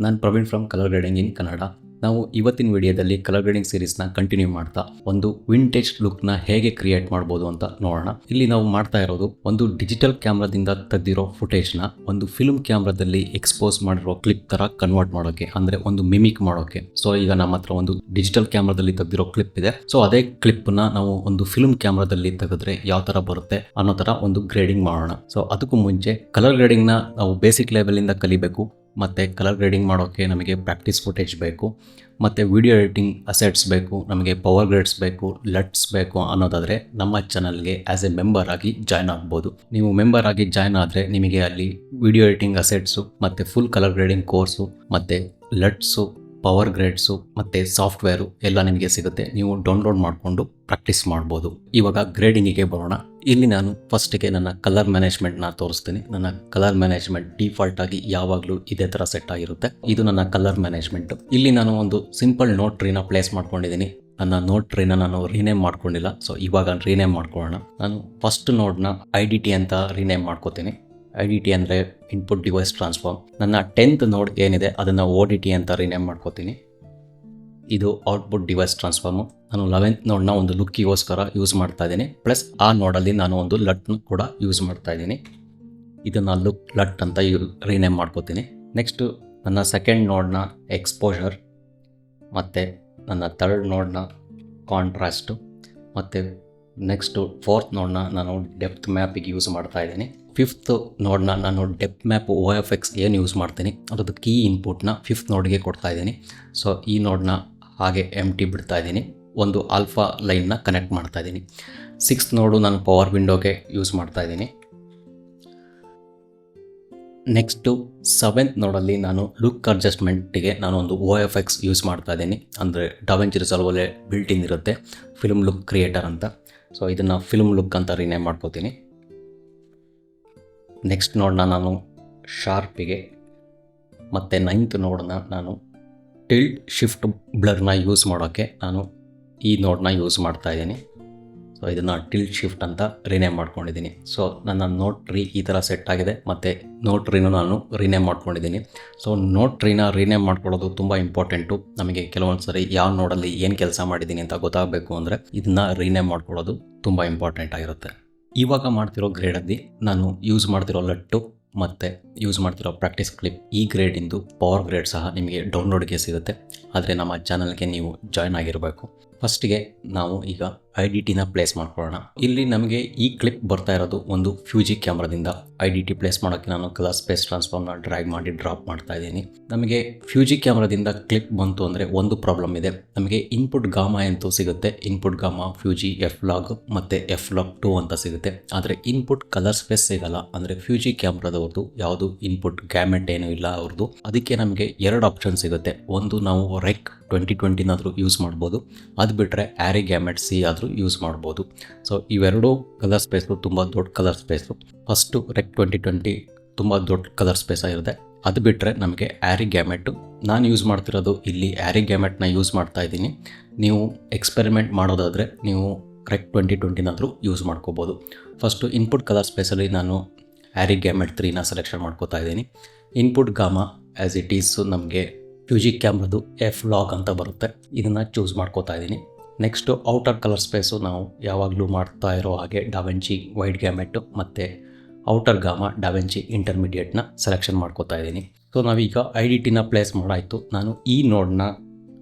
ನಾನು Praveen from colour grading ಇನ್ ಕನ್ನಡ. ನಾವು ಇವತ್ತಿನ ವಿಡಿಯೋದಲ್ಲಿ ಕಲರ್ ಗ್ರೇಡಿಂಗ್ ಸೀರೀಸ್ನ ಕಂಟಿನ್ಯೂ ಮಾಡ್ತಾ ಒಂದು ವಿಂಟೇಜ್ ಲುಕ್ನ ಹೇಗೆ ಕ್ರಿಯೇಟ್ ಮಾಡ್ಬೋದು ಅಂತ ನೋಡೋಣ. ಇಲ್ಲಿ ನಾವು ಮಾಡ್ತಾ ಇರೋದು ಒಂದು ಡಿಜಿಟಲ್ ಕ್ಯಾಮ್ರಾದಿಂದ ತೆಗೆದಿರೋ ಫುಟೇಜ್ನ ಒಂದು ಫಿಲ್ಮ್ ಕ್ಯಾಮ್ರಾದಲ್ಲಿ ಎಕ್ಸ್ಪೋಸ್ ಮಾಡಿರೋ ಕ್ಲಿಪ್ ತರ ಕನ್ವರ್ಟ್ ಮಾಡೋಕೆ, ಅಂದ್ರೆ ಒಂದು ಮಿಮಿಕ್ ಮಾಡೋಕೆ. ಸೊ ಈಗ ನಮ್ಮ ಹತ್ರ ಒಂದು ಡಿಜಿಟಲ್ ಕ್ಯಾಮ್ರಾದಲ್ಲಿ ತೆಗೆದಿರೋ ಕ್ಲಿಪ್ ಇದೆ. ಸೊ ಅದೇ ಕ್ಲಿಪ್ನ ನಾವು ಒಂದು ಫಿಲ್ಮ್ ಕ್ಯಾಮ್ರಾದಲ್ಲಿ ತೆಗೆದ್ರೆ ಯಾವ ತರ ಬರುತ್ತೆ ಅನ್ನೋ ತರ ಒಂದು ಗ್ರೇಡಿಂಗ್ ಮಾಡೋಣ. ಸೊ ಅದಕ್ಕೂ ಮುಂಚೆ ಕಲರ್ ಗ್ರೇಡಿಂಗ್ನ ನಾವು ಬೇಸಿಕ್ ಲೆವೆಲ್ ಇಂದ ಕಲಿಬೇಕು. ಮತ್ತು ಕಲರ್ ಗ್ರೇಡಿಂಗ್ ಮಾಡೋಕ್ಕೆ ನಮಗೆ ಪ್ರಾಕ್ಟೀಸ್ ಫುಟೇಜ್ ಬೇಕು, ಮತ್ತು ವಿಡಿಯೋ ಎಡಿಟಿಂಗ್ ಅಸೆಟ್ಸ್ ಬೇಕು, ನಮಗೆ ಪವರ್ ಗ್ರೇಡ್ಸ್ ಬೇಕು, ಲಟ್ಸ್ ಬೇಕು ಅನ್ನೋದಾದರೆ ನಮ್ಮ ಚಾನಲ್ಗೆ ಆ್ಯಸ್ ಎ ಮೆಂಬರ್ ಆಗಿ ಜಾಯ್ನ್ ಆಗ್ಬೋದು. ನೀವು ಮೆಂಬರ್ ಆಗಿ ಜಾಯ್ನ್ ಆದರೆ ನಿಮಗೆ ಅಲ್ಲಿ ವಿಡಿಯೋ ಎಡಿಟಿಂಗ್ ಅಸೆಟ್ಸು ಮತ್ತು ಫುಲ್ ಕಲರ್ ಗ್ರೇಡಿಂಗ್ ಕೋರ್ಸು ಮತ್ತು ಲಟ್ಸು, ಪವರ್ ಗ್ರೇಡ್ಸು ಮತ್ತು ಸಾಫ್ಟ್ವೇರು ಎಲ್ಲ ನಿಮಗೆ ಸಿಗುತ್ತೆ. ನೀವು ಡೌನ್ಲೋಡ್ ಮಾಡಿಕೊಂಡು ಪ್ರಾಕ್ಟೀಸ್ ಮಾಡ್ಬೋದು. ಇವಾಗ ಗ್ರೇಡಿಂಗಿಗೆ ಬರೋಣ. ಇಲ್ಲಿ ನಾನು ಫಸ್ಟಿಗೆ ನನ್ನ ಕಲರ್ ಮ್ಯಾನೇಜ್ಮೆಂಟ್ನ ತೋರಿಸ್ತೀನಿ. ನನ್ನ ಕಲರ್ ಮ್ಯಾನೇಜ್ಮೆಂಟ್ ಡಿಫಾಲ್ಟ್ ಆಗಿ ಯಾವಾಗಲೂ ಇದೇ ಥರ ಸೆಟ್ ಆಗಿರುತ್ತೆ. ಇದು ನನ್ನ ಕಲರ್ ಮ್ಯಾನೇಜ್ಮೆಂಟ್. ಇಲ್ಲಿ ನಾನು ಒಂದು ಸಿಂಪಲ್ ನೋಟ್ ಟ್ರೀನ ಪ್ಲೇಸ್ ಮಾಡ್ಕೊಂಡಿದ್ದೀನಿ. ನನ್ನ ನೋಟ್ ಟ್ರೀನ ನಾನು ರೀನೇಮ್ ಮಾಡ್ಕೊಂಡಿಲ್ಲ. ಸೊ ಇವಾಗ ರೀನೇಮ್ ಮಾಡ್ಕೊಳ್ಳೋಣ. ನಾನು ಫಸ್ಟ್ ನೋಡ್ನ IDT ಅಂತ ರೀನೇಮ್ ಮಾಡ್ಕೋತೀನಿ. IDT ಅಂದರೆ ಇನ್ಪುಟ್ ಡಿವೈಸ್ ಟ್ರಾನ್ಸ್ಫಾರ್ಮ್. ನನ್ನ 10th ನೋಡ್ ಏನಿದೆ ಅದನ್ನು ODT ಅಂತ ರೀನೇಮ್ ಮಾಡ್ಕೋತೀನಿ. ಇದು ಔಟ್ಪುಟ್ ಡಿವೈಸ್ ಟ್ರಾನ್ಸ್ಫಾರ್ಮು. ನಾನು 11th ನೋಡ್ನ ಒಂದು ಲುಕ್ಕಿಗೋಸ್ಕರ ಯೂಸ್ ಮಾಡ್ತಾ ಇದ್ದೀನಿ. ಪ್ಲಸ್ ಆ ನೋಡಲ್ಲಿ ನಾನು ಒಂದು ಲಟ್ನ ಕೂಡ ಯೂಸ್ ಮಾಡ್ತಾ ಇದ್ದೀನಿ. ಇದನ್ನು ಲಟ್ ಅಂತ ರೀನೇಮ್ ಮಾಡ್ಕೋತೀನಿ. ನೆಕ್ಸ್ಟು ನನ್ನ ಸೆಕೆಂಡ್ ನೋಡ್ನ ಎಕ್ಸ್ಪೋಜರ್, ಮತ್ತು ನನ್ನ ಥರ್ಡ್ ನೋಡ್ನ ಕಾಂಟ್ರಾಸ್ಟು, ಮತ್ತು ನೆಕ್ಸ್ಟು 4th ನೋಡ್ನ ನಾನು ಡೆಪ್ತ್ ಮ್ಯಾಪಿಗೆ ಯೂಸ್ ಮಾಡ್ತಾ ಇದ್ದೀನಿ. 5th ನೋಡ್ನ ನಾನು ಡೆಪ್ತ್ ಮ್ಯಾಪ್ OFX ಏನು ಯೂಸ್ ಮಾಡ್ತೀನಿ ಅದ್ರದ್ದು ಕೀ ಇನ್ಪುಟ್ನ 5th ನೋಡ್ಗೆ ಕೊಡ್ತಾ ಇದ್ದೀನಿ. ಸೊ ಈ ನೋಡ್ನ ಹಾಗೆ ಎಂಟಿ ಬಿಡ್ತಾ ಇದ್ದೀನಿ. ಒಂದು ಆಲ್ಫಾ ಲೈನ್ನ ಕನೆಕ್ಟ್ ಮಾಡ್ತಾ ಇದ್ದೀನಿ. 6th ನೋಡು ನಾನು ಪವರ್ ವಿಂಡೋಗೆ ಯೂಸ್ ಮಾಡ್ತಾ ಇದ್ದೀನಿ. ನೆಕ್ಸ್ಟು 7th ನೋಡಲ್ಲಿ ನಾನು ಲುಕ್ ಅಡ್ಜಸ್ಟ್ಮೆಂಟಿಗೆ ನಾನು ಒಂದು OFX ಯೂಸ್ ಮಾಡ್ತಾ ಇದ್ದೀನಿ. ಅಂದರೆ ಡಾವಿಂಚಿ ರಿಸಾಲ್ವಲ್ಲೇ ಬಿಲ್ಟ್ ಇನ್ ಇರುತ್ತೆ ಫಿಲ್ಮ್ ಲುಕ್ ಕ್ರಿಯೇಟರ್ ಅಂತ. ಸೊ ಇದನ್ನು ಫಿಲ್ಮ್ ಲುಕ್ ಅಂತ ರೀನೇಮ್ ಮಾಡ್ಕೋತೀನಿ. ನೆಕ್ಸ್ಟ್ ನೋಡನ್ನ ನಾನು ಶಾರ್ಪಿಗೆ, ಮತ್ತು 9th ನೋಡನ್ನ ನಾನು ಟಿಲ್ಟ್ ಶಿಫ್ಟ್ ಬ್ಲರ್ನ ಯೂಸ್ ಮಾಡೋಕ್ಕೆ ನಾನು ಈ ನೋಡನ್ನ ಯೂಸ್ ಮಾಡ್ತಾ ಇದ್ದೀನಿ. ಸೊ ಇದನ್ನು ಟಿಲ್ಟ್ ಶಿಫ್ಟ್ ಅಂತ ರೀನೇಮ್ ಮಾಡ್ಕೊಂಡಿದ್ದೀನಿ. ಸೊ ನನ್ನ ನೋಟ್ ಟ್ರೀ ಈ ಥರ ಸೆಟ್ ಆಗಿದೆ, ಮತ್ತು ನೋಟ್ ಟ್ರೀನು ನಾನು ರೀನೇಮ್ ಮಾಡ್ಕೊಂಡಿದ್ದೀನಿ. ಸೊ ನೋಟ್ ಟ್ರೀನ ರೀನೇಮ್ ಮಾಡ್ಕೊಳ್ಳೋದು ತುಂಬ ಇಂಪಾರ್ಟೆಂಟು. ನಮಗೆ ಕೆಲವೊಂದು ಸರಿ ಯಾವ ನೋಡಲ್ಲಿ ಏನು ಕೆಲಸ ಮಾಡಿದ್ದೀನಿ ಅಂತ ಗೊತ್ತಾಗಬೇಕು ಅಂದರೆ ಇದನ್ನು ರೀನೇಮ್ ಮಾಡ್ಕೊಳ್ಳೋದು ತುಂಬ ಇಂಪಾರ್ಟೆಂಟ್ ಆಗಿರುತ್ತೆ. ಇವಾಗ ಮಾಡ್ತಿರೋ ಗ್ರೇಡಲ್ಲಿ ನಾನು ಯೂಸ್ ಮಾಡ್ತಿರೋ ಲಟ್ಟು ಮತ್ತು ಯೂಸ್ ಮಾಡ್ತಿರೋ ಪ್ರಾಕ್ಟೀಸ್ ಕ್ಲಿಪ್, ಈ ಗ್ರೇಡಿಂದು ಪವರ್ ಗ್ರೇಡ್ ಸಹ ನಿಮಗೆ ಡೌನ್ಲೋಡ್ಗೆ ಸಿಗುತ್ತೆ. ಆದರೆ ನಮ್ಮ ಚಾನಲ್ಗೆ ನೀವು ಜಾಯ್ನ್ ಆಗಿರಬೇಕು. ಫಸ್ಟಿಗೆ ನಾವು ಈಗ IDTನ ಪ್ಲೇಸ್ ಮಾಡ್ಕೊಳ್ಳೋಣ. ಇಲ್ಲಿ ನಮಗೆ ಈ ಕ್ಲಿಪ್ ಬರ್ತಾ ಇರೋದು ಒಂದು ಫ್ಯೂಜಿ ಕ್ಯಾಮ್ರಾದಿಂದ. IDT ಪ್ಲೇಸ್ ಮಾಡೋಕ್ಕೆ ನಾನು ಕಲರ್ ಸ್ಪೇಸ್ ಟ್ರಾನ್ಸ್ಫಾರ್ಮ್ನ ಡ್ರ್ಯಾಗ್ ಮಾಡಿ ಡ್ರಾಪ್ ಮಾಡ್ತಾ ಇದ್ದೀನಿ. ನಮಗೆ ಫ್ಯೂಜಿ ಕ್ಯಾಮ್ರಾದಿಂದ ಕ್ಲಿಪ್ ಬಂತು ಅಂದರೆ ಒಂದು ಪ್ರಾಬ್ಲಮ್ ಇದೆ. ನಮಗೆ ಇನ್ಪುಟ್ ಗಾಮಾ ಅಂತೂ ಸಿಗುತ್ತೆ. ಇನ್ಪುಟ್ ಗಾಮಾ ಫ್ಯೂಜಿ F-Log ಮತ್ತು F-Log 2 ಅಂತ ಸಿಗುತ್ತೆ. ಆದರೆ ಇನ್ಪುಟ್ ಕಲರ್ ಸ್ಪೇಸ್ ಸಿಗಲ್ಲ. ಅಂದರೆ ಫ್ಯೂಜಿ ಕ್ಯಾಮ್ರಾದವ್ರದ್ದು ಯಾವುದು ಇನ್ಪುಟ್ ಗ್ಯಾಮೆಟ್ ಏನೂ ಇಲ್ಲ ಅವ್ರದ್ದು. ಅದಕ್ಕೆ ನಮಗೆ 2 ಆಪ್ಷನ್ ಸಿಗುತ್ತೆ. ಒಂದು ನಾವು REC 2020ನಾದರೂ ಯೂಸ್ ಮಾಡ್ಬೋದು, ಅದು ಬಿಟ್ಟರೆ ಆ್ಯರಿ ಗ್ಯಾಮೆಟ್ C ಆದರೂ ಯೂಸ್ ಮಾಡ್ಬೋದು. ಸೊ ಇವೆರಡೂ ಕಲರ್ ಸ್ಪೇಸು ತುಂಬ ದೊಡ್ಡ ಕಲರ್ ಸ್ಪೇಸು. ಫಸ್ಟು REC 2020 ತುಂಬ ದೊಡ್ಡ ಕಲರ್ ಸ್ಪೇಸ್ ಆಗಿರುತ್ತೆ. ಅದು ಬಿಟ್ಟರೆ ನಮಗೆ ಆ್ಯರಿ ಗ್ಯಾಮೆಟು. ನಾನು ಯೂಸ್ ಮಾಡ್ತಿರೋದು ಇಲ್ಲಿ ಆ್ಯರಿ ಗ್ಯಾಮೆಟ್ನ ಯೂಸ್ ಮಾಡ್ತಾ ಇದ್ದೀನಿ. ನೀವು ಎಕ್ಸ್ಪೆರಿಮೆಂಟ್ ಮಾಡೋದಾದರೆ ನೀವು REC 2020ನಾದರೂ ಯೂಸ್ ಮಾಡ್ಕೋಬೋದು. ಫಸ್ಟು ಇನ್ಪುಟ್ ಕಲರ್ ಸ್ಪೇಸಲ್ಲಿ ನಾನು ಆ್ಯರಿ ಗ್ಯಾಮೆಟ್ 3ನ ಸೆಲೆಕ್ಷನ್ ಮಾಡ್ಕೋತಾ ಇದ್ದೀನಿ. ಇನ್ಪುಟ್ ಗಾಮಾ ಆ್ಯಸ್ ಇಟ್ ಈಸು ನಮಗೆ ಫ್ಯೂಜಿ ಕ್ಯಾಮ್ರದ್ದು F-Log ಅಂತ ಬರುತ್ತೆ. ಇದನ್ನು ಚೂಸ್ ಮಾಡ್ಕೋತಾ ಇದ್ದೀನಿ. ನೆಕ್ಸ್ಟು ಔಟರ್ ಕಲರ್ ಸ್ಪೇಸು ನಾವು ಯಾವಾಗಲೂ ಮಾಡ್ತಾ ಇರೋ ಹಾಗೆ ಡಾವೆಂಚಿ ವೈಡ್ ಗ್ಯಾಮೆಟು ಮತ್ತು ಔಟರ್ ಗಾಮಾ ಡಾವೆಂಚಿ ಇಂಟರ್ಮೀಡಿಯೇಟ್ನ ಸೆಲೆಕ್ಷನ್ ಮಾಡ್ಕೋತಾ ಇದ್ದೀನಿ. ಸೊ ನಾವೀಗ IDTನ ಪ್ಲೇಸ್ ಮಾಡಾಯಿತು. ನಾನು ಈ ನೋಡನ್ನ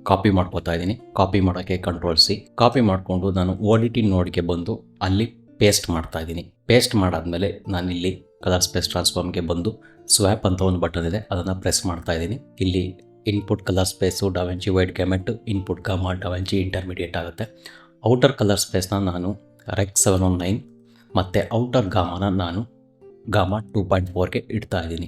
ಕಾಪಿ ಮಾಡ್ಕೋತಾ ಇದ್ದೀನಿ. ಕಾಪಿ ಮಾಡೋಕ್ಕೆ Ctrl+C. ಕಾಪಿ ಮಾಡಿಕೊಂಡು ನಾನು ODT ನೋಡ್ಗೆ ಬಂದು ಅಲ್ಲಿ ಪೇಸ್ಟ್ ಮಾಡ್ತಾ ಇದ್ದೀನಿ. ಪೇಸ್ಟ್ ಮಾಡಾದಮೇಲೆ ನಾನಿಲ್ಲಿ ಕಲರ್ ಸ್ಪೇಸ್ ಟ್ರಾನ್ಸ್ಫಾರ್ಮ್ಗೆ ಬಂದು ಸ್ವ್ಯಾಪ್ ಅಂತ ಒಂದು ಬಟನ್ ಇದೆ, ಅದನ್ನು ಪ್ರೆಸ್ ಮಾಡ್ತಾ ಇದ್ದೀನಿ. ಇಲ್ಲಿ input colour space DaVinci wide gamut, input gamma DaVinci intermediate ಆಗುತ್ತೆ. ಔಟರ್ ಕಲರ್ ಸ್ಪೇಸ್ನ ನಾನು REC 709 ಮತ್ತು ಔಟರ್ ಗಾಮಾನ ನಾನು ಗಾಮಾ 2.4ಗೆ ಇಡ್ತಾ ಇದ್ದೀನಿ.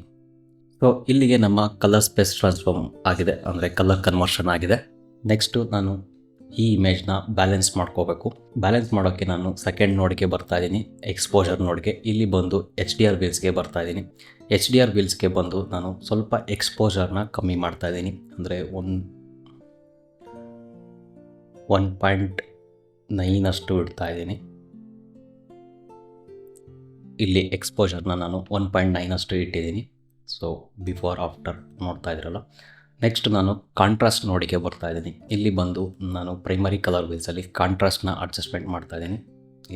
ಸೊ ಇಲ್ಲಿಗೆ ನಮ್ಮ ಕಲರ್ ಸ್ಪೇಸ್ ಟ್ರಾನ್ಸ್ಫಾರ್ಮ್ ಆಗಿದೆ, ಅಂದರೆ ಕಲರ್ ಕನ್ವರ್ಷನ್ ಆಗಿದೆ. ನೆಕ್ಸ್ಟು ನಾನು ಈ ಇಮೇಜ್ನ ಬ್ಯಾಲೆನ್ಸ್ ಮಾಡ್ಕೋಬೇಕು. ಬ್ಯಾಲೆನ್ಸ್ ಮಾಡೋಕ್ಕೆ ನಾನು ಸೆಕೆಂಡ್ ನೋಡ್ಗೆ ಬರ್ತಾ ಇದ್ದೀನಿ, ಎಕ್ಸ್ಪೋಜರ್ ನೋಡ್ಗೆ. ಇಲ್ಲಿ ಬಂದು HDR ವೀಲ್ಸ್ಗೆ ಬರ್ತಾ ಇದ್ದೀನಿ. HDR ವೀಲ್ಸ್ಗೆ ಬಂದು ನಾನು ಸ್ವಲ್ಪ ಎಕ್ಸ್ಪೋಜರ್ನ ಕಮ್ಮಿ ಮಾಡ್ತಾ ಇದ್ದೀನಿ. ಅಂದರೆ 1.9 ಅಷ್ಟು ಇಡ್ತಾ ಇದ್ದೀನಿ. ಇಲ್ಲಿ ಎಕ್ಸ್ಪೋಜರ್ನ ನಾನು 1.9 ಅಷ್ಟು ಇಟ್ಟಿದ್ದೀನಿ. ಸೊ ಬಿಫೋರ್ ಆಫ್ಟರ್ ನೋಡ್ತಾ ಇದ್ರಲ್ಲ. ನೆಕ್ಸ್ಟ್ ನಾನು ಕಾಂಟ್ರಾಸ್ಟ್ ನೋಡಿಕೆ ಬರ್ತಾ ಇದ್ದೀನಿ. ಇಲ್ಲಿ ಬಂದು ನಾನು ಪ್ರೈಮರಿ ಕಲರ್ ವೀಲ್ಸಲ್ಲಿ ಕಾಂಟ್ರಾಸ್ಟ್ನ ಅಡ್ಜಸ್ಟ್ಮೆಂಟ್ ಮಾಡ್ತಾ ಇದ್ದೀನಿ.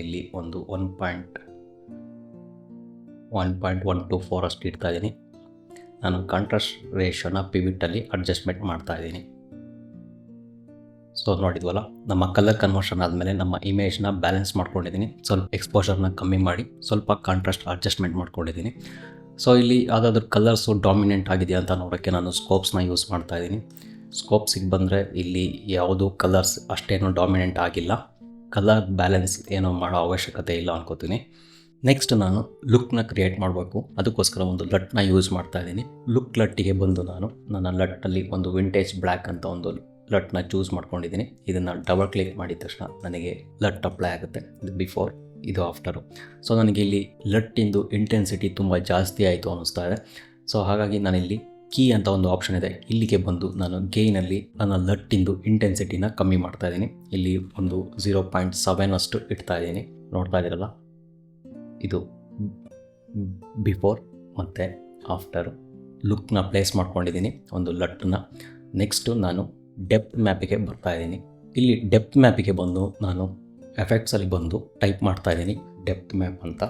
ಇಲ್ಲಿ ಒಂದು 1.124 ಅಷ್ಟು ಇಡ್ತಾ ಇದ್ದೀನಿ. ನಾನು ಕಾಂಟ್ರಾಸ್ಟ್ ರೇಷಿಯೋನ ಪಿವಿಟಲ್ಲಿ ಅಡ್ಜಸ್ಟ್ಮೆಂಟ್ ಮಾಡ್ತಾ ಇದ್ದೀನಿ. ಸೊ ನೋಡಿದ್ವಲ್ಲ, ನಮ್ಮ ಕಲರ್ ಕನ್ವರ್ಷನ್ ಆದಮೇಲೆ ನಮ್ಮ ಇಮೇಜ್ನ ಬ್ಯಾಲೆನ್ಸ್ ಮಾಡ್ಕೊಂಡಿದ್ದೀನಿ. ಸ್ವಲ್ಪ ಎಕ್ಸ್ಪೋಜರ್ನ ಕಮ್ಮಿ ಮಾಡಿ ಸ್ವಲ್ಪ ಕಾಂಟ್ರಾಸ್ಟ್ ಅಡ್ಜಸ್ಟ್ಮೆಂಟ್ ಮಾಡ್ಕೊಂಡಿದ್ದೀನಿ. ಸೊ ಇಲ್ಲಿ ಯಾವುದಾದ್ರೂ ಕಲರ್ಸು ಡಾಮಿನೆಂಟ್ ಆಗಿದೆಯಾ ಅಂತ ನೋಡೋಕ್ಕೆ ನಾನು ಸ್ಕೋಪ್ಸ್ನ ಯೂಸ್ ಮಾಡ್ತಾ ಇದ್ದೀನಿ. ಸ್ಕೋಪ್ಸಿಗೆ ಬಂದರೆ ಇಲ್ಲಿ ಯಾವುದು ಕಲರ್ಸ್ ಅಷ್ಟೇನು ಡಾಮಿನೆಂಟ್ ಆಗಿಲ್ಲ. ಕಲರ್ ಬ್ಯಾಲೆನ್ಸ್ ಏನೋ ಮಾಡೋ ಅವಶ್ಯಕತೆ ಇಲ್ಲ ಅನ್ಕೋತೀನಿ. ನೆಕ್ಸ್ಟ್ ನಾನು ಲುಕ್ನ ಕ್ರಿಯೇಟ್ ಮಾಡಬೇಕು. ಅದಕ್ಕೋಸ್ಕರ ಒಂದು ಲಟ್ನ ಯೂಸ್ ಮಾಡ್ತಾ ಇದ್ದೀನಿ. ಲಟ್ಟಿಗೆ ಬಂದು ನಾನು ನನ್ನ ಲಟ್ಟಲ್ಲಿ ಒಂದು ವಿಂಟೇಜ್ ಬ್ಲ್ಯಾಕ್ ಅಂತ ಒಂದು ಲಟ್ನ ಚೂಸ್ ಮಾಡ್ಕೊಂಡಿದ್ದೀನಿ. ಇದನ್ನು ಡಬಲ್ ಕ್ಲಿಕ್ ಮಾಡಿದ ತಕ್ಷಣ ನನಗೆ ಲಟ್ ಅಪ್ಲೈ ಆಗುತ್ತೆ. ಇದು ಬಿಫೋರ್, ಇದು ಆಫ್ಟರು. ಸೊ ನನಗೆ ಇಲ್ಲಿ ಲಟ್ಟಿಂದು ಇಂಟೆನ್ಸಿಟಿ ತುಂಬ ಜಾಸ್ತಿ ಆಯಿತು ಅನ್ನಿಸ್ತಾ ಇದೆ. ಸೊ ಹಾಗಾಗಿ ನಾನಿಲ್ಲಿ ಕೀ ಅಂತ ಒಂದು ಆಪ್ಷನ್ ಇದೆ, ಇಲ್ಲಿಗೆ ಬಂದು ನಾನು ಗೇಯ್ನಲ್ಲಿ ನನ್ನ ಲಟ್ಟಿಂದು ಇಂಟೆನ್ಸಿಟಿನ ಕಮ್ಮಿ ಮಾಡ್ತಾ ಇದ್ದೀನಿ. ಇಲ್ಲಿ ಒಂದು 0.7 ಅಷ್ಟು ಇಡ್ತಾ ಇದ್ದೀನಿ. ನೋಡ್ತಾ ಇದ್ದೀರಲ್ಲ, ಇದು ಬಿಫೋರ್ ಮತ್ತು ಆಫ್ಟರು ಲುಕ್ನ ಪ್ಲೇಸ್ ಮಾಡ್ಕೊಂಡಿದ್ದೀನಿ ಒಂದು ಲಟ್ಟನ್ನ. ನೆಕ್ಸ್ಟು ನಾನು ಡೆಪ್ತ್ ಮ್ಯಾಪಿಗೆ ಬರ್ತಾ ಇದ್ದೀನಿ. ಇಲ್ಲಿ ಡೆಪ್ತ್ ಮ್ಯಾಪಿಗೆ ಬಂದು ನಾನು ಎಫೆಕ್ಟ್ಸಲ್ಲಿ ಬಂದು ಟೈಪ್ ಮಾಡ್ತಾ ಇದ್ದೀನಿ ಡೆಪ್ತ್ ಮ್ಯಾಪ್ ಅಂತ.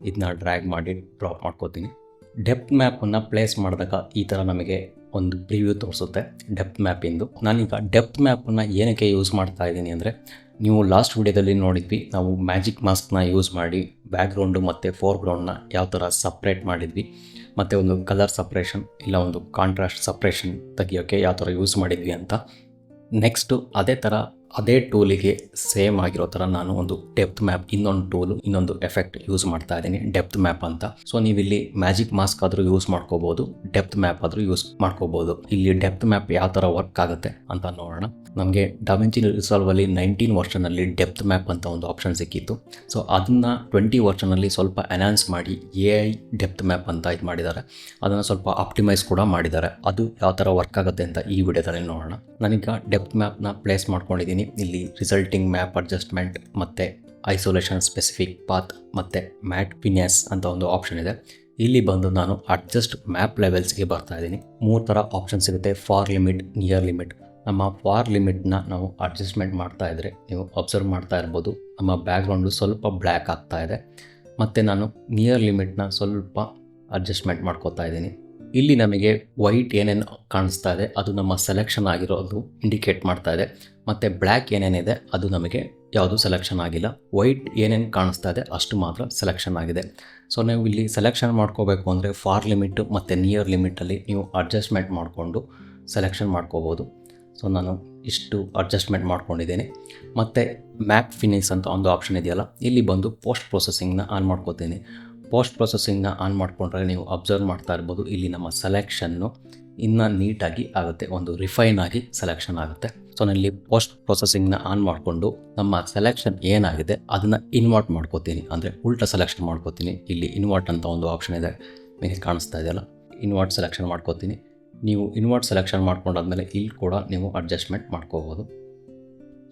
ಇದನ್ನ ಡ್ರ್ಯಾಗ್ ಮಾಡಿ ಡ್ರಾಪ್ ಮಾಡ್ಕೋತೀನಿ. ಡೆಪ್ತ್ ಮ್ಯಾಪನ್ನು ಪ್ಲೇಸ್ ಮಾಡಿದಾಗ ಈ ಥರ ನಮಗೆ ಒಂದು ಪ್ರಿವ್ಯೂ ತೋರಿಸುತ್ತೆ ಡೆಪ್ತ್ ಮ್ಯಾಪಿಂದು. ನಾನೀಗ ಡೆಪ್ತ್ ಮ್ಯಾಪನ್ನು ಏನಕ್ಕೆ ಯೂಸ್ ಮಾಡ್ತಾ ಇದ್ದೀನಿ ಅಂದರೆ, ನೀವು ಲಾಸ್ಟ್ ವಿಡಿಯೋದಲ್ಲಿ ನೋಡಿದ್ವಿ, ನಾವು ಮ್ಯಾಜಿಕ್ ಮಾಸ್ಕ್ನ ಯೂಸ್ ಮಾಡಿ ಬ್ಯಾಕ್ಗ್ರೌಂಡು ಮತ್ತು ಫೋರ್ಗ್ರೌಂಡ್ನ ಯಾವ ಥರ ಸಪ್ರೇಟ್ ಮಾಡಿದ್ವಿ, ಮತ್ತು ಒಂದು ಕಲರ್ ಸಪ್ರೇಷನ್ ಇಲ್ಲ ಒಂದು ಕಾಂಟ್ರಾಸ್ಟ್ ಸಪ್ರೇಷನ್ ತೆಗಿಯೋಕ್ಕೆ ಯಾವ ಥರ ಯೂಸ್ ಮಾಡಿದ್ವಿ ಅಂತ. ನೆಕ್ಸ್ಟು ಅದೇ ಟೂಲಿಗೆ ಸೇಮ್ ಆಗಿರೋ ಥರ ನಾನು ಒಂದು ಡೆಪ್ತ್ ಮ್ಯಾಪ್, ಇನ್ನೊಂದು ಟೂಲು, ಇನ್ನೊಂದು ಎಫೆಕ್ಟ್ ಯೂಸ್ ಮಾಡ್ತಾ ಇದ್ದೀನಿ ಡೆಪ್ತ್ ಮ್ಯಾಪ್ ಅಂತ. ಸೊ ನೀವಿಲ್ಲಿ ಮ್ಯಾಜಿಕ್ ಮಾಸ್ಕ್ ಆದರೂ ಯೂಸ್ ಮಾಡ್ಕೋಬೋದು, ಡೆಪ್ತ್ ಮ್ಯಾಪ್ ಆದರೂ ಯೂಸ್ ಮಾಡ್ಕೋಬೋದು. ಇಲ್ಲಿ ಡೆಪ್ತ್ ಮ್ಯಾಪ್ ಯಾವ ಥರ ವರ್ಕ್ ಆಗುತ್ತೆ ಅಂತ ನೋಡೋಣ. ನಮಗೆ ಡಾವಿಂಚಿ ರಿಸಾಲ್ವಲ್ಲಿ 19 ವರ್ಷನಲ್ಲಿ ಡೆಪ್ತ್ ಮ್ಯಾಪ್ ಅಂತ ಒಂದು ಆಪ್ಷನ್ ಸಿಕ್ಕಿತ್ತು. ಸೊ ಅದನ್ನು 20 ವರ್ಷನಲ್ಲಿ ಸ್ವಲ್ಪ ಎನ್ಹಾನ್ಸ್ ಮಾಡಿ AI ಡೆಪ್ತ್ ಮ್ಯಾಪ್ ಅಂತ ಇದು ಮಾಡಿದ್ದಾರೆ. ಅದನ್ನು ಸ್ವಲ್ಪ ಆಪ್ಟಿಮೈಸ್ ಕೂಡ ಮಾಡಿದ್ದಾರೆ. ಅದು ಯಾವ ಥರ ವರ್ಕ್ ಆಗುತ್ತೆ ಅಂತ ಈ ವಿಡಿಯೋದಲ್ಲಿ ನೋಡೋಣ. ನಾನೀಗ ಡೆಪ್ತ್ ಮ್ಯಾಪ್ನ ಪ್ಲೇಸ್ ಮಾಡ್ಕೊಂಡಿದ್ದೀನಿ. ಇಲ್ಲಿ ರಿಸಲ್ಟಿಂಗ್ ಮ್ಯಾಪ್ ಅಡ್ಜಸ್ಟ್ಮೆಂಟ್ ಮತ್ತು ಐಸೋಲೇಷನ್ ಸ್ಪೆಸಿಫಿಕ್ ಪಾತ್ ಮತ್ತು ಮ್ಯಾಟ್ ಫಿನಿಯಸ್ ಅಂತ ಒಂದು ಆಪ್ಷನ್ ಇದೆ. ಇಲ್ಲಿ ಬಂದು ನಾನು ಅಡ್ಜಸ್ಟ್ ಮ್ಯಾಪ್ ಲೆವೆಲ್ಸ್ಗೆ ಬರ್ತಾ ಇದ್ದೀನಿ. 3 ಥರ ಆಪ್ಷನ್ ಸಿಗುತ್ತೆ: ಫಾರ್ ಲಿಮಿಟ್, ನಿಯರ್ ಲಿಮಿಟ್. ನಮ್ಮ ಫಾರ್ ಲಿಮಿಟ್ನ ನಾವು ಅಡ್ಜಸ್ಟ್ಮೆಂಟ್ ಮಾಡ್ತಾ ಇದ್ದರೆ ನೀವು ಅಬ್ಸರ್ವ್ ಮಾಡ್ತಾ ಇರ್ಬೋದು, ನಮ್ಮ ಬ್ಯಾಕ್ಗ್ರೌಂಡು ಸ್ವಲ್ಪ ಬ್ಲ್ಯಾಕ್ ಆಗ್ತಾ ಇದೆ. ಮತ್ತು ನಾನು ನಿಯರ್ ಲಿಮಿಟ್ನ ಸ್ವಲ್ಪ ಅಡ್ಜಸ್ಟ್ಮೆಂಟ್ ಮಾಡ್ಕೋತಾ ಇದ್ದೀನಿ. ಇಲ್ಲಿ ನಮಗೆ ವೈಟ್ ಏನೇನು ಕಾಣಿಸ್ತಾ ಇದೆ ಅದು ನಮ್ಮ ಸೆಲೆಕ್ಷನ್ ಆಗಿರೋದು ಇಂಡಿಕೇಟ್ ಮಾಡ್ತಾ ಇದೆ. ಮತ್ತು ಬ್ಲ್ಯಾಕ್ ಏನೇನಿದೆ ಅದು ನಮಗೆ ಯಾವುದು ಸೆಲೆಕ್ಷನ್ ಆಗಿಲ್ಲ. ವೈಟ್ ಏನೇನು ಕಾಣಿಸ್ತಾ ಇದೆ ಅಷ್ಟು ಮಾತ್ರ ಸೆಲೆಕ್ಷನ್ ಆಗಿದೆ. ಸೊ ನೀವು ಇಲ್ಲಿ ಸೆಲೆಕ್ಷನ್ ಮಾಡ್ಕೋಬೇಕು ಅಂದರೆ ಫಾರ್ ಲಿಮಿಟು ಮತ್ತು ನಿಯರ್ ಲಿಮಿಟಲ್ಲಿ ನೀವು ಅಡ್ಜಸ್ಟ್ಮೆಂಟ್ ಮಾಡಿಕೊಂಡು ಸೆಲೆಕ್ಷನ್ ಮಾಡ್ಕೋಬೋದು. ಸೊ ನಾನು ಇಷ್ಟು ಅಡ್ಜಸ್ಟ್ಮೆಂಟ್ ಮಾಡ್ಕೊಂಡಿದ್ದೀನಿ. ಮತ್ತು ಮ್ಯಾಪ್ ಫಿನಿಶ್ ಅಂತ ಒಂದು ಆಪ್ಷನ್ ಇದೆಯಲ್ಲ, ಇಲ್ಲಿ ಬಂದು ಪೋಸ್ಟ್ ಪ್ರೊಸೆಸಿಂಗ್ನ ಆನ್ ಮಾಡ್ಕೋತೀನಿ. ಪೋಸ್ಟ್ ಪ್ರೊಸೆಸಿಂಗ್ನ ಆನ್ ಮಾಡಿಕೊಂಡ್ರೆ ನೀವು ಅಬ್ಸರ್ವ್ ಮಾಡ್ತಾ ಇರ್ಬೋದು, ಇಲ್ಲಿ ನಮ್ಮ ಸೆಲೆಕ್ಷನ್ನು ಇನ್ನೂ ನೀಟಾಗಿ ಆಗುತ್ತೆ, ಒಂದು ರಿಫೈನ್ ಆಗಿ ಸೆಲೆಕ್ಷನ್ ಆಗುತ್ತೆ. ಸೊ ನಾನು ಇಲ್ಲಿ ಪೋಸ್ಟ್ ಪ್ರೊಸೆಸಿಂಗ್ನ ಆನ್ ಮಾಡಿಕೊಂಡು ನಮ್ಮ ಸೆಲೆಕ್ಷನ್ ಏನಾಗಿದೆ ಅದನ್ನು ಇನ್ವರ್ಟ್ ಮಾಡ್ಕೋತೀನಿ, ಅಂದರೆ ಉಲ್ಟಾ ಸೆಲೆಕ್ಷನ್ ಮಾಡ್ಕೋತೀನಿ. ಇಲ್ಲಿ ಇನ್ವರ್ಟ್ ಅಂತ ಒಂದು ಆಪ್ಷನ್ ಇದೆ, ನಿಮಗೆ ಕಾಣಿಸ್ತಾ ಇದೆಯಲ್ಲ, ಇನ್ವರ್ಟ್ ಸೆಲೆಕ್ಷನ್ ಮಾಡ್ಕೋತೀನಿ. ನೀವು ಇನ್ವರ್ಟ್ ಸೆಲೆಕ್ಷನ್ ಮಾಡ್ಕೊಂಡಾದ್ಮೇಲೆ ಇಲ್ಲಿ ಕೂಡ ನೀವು ಅಡ್ಜಸ್ಟ್ಮೆಂಟ್ ಮಾಡ್ಕೋಬೋದು.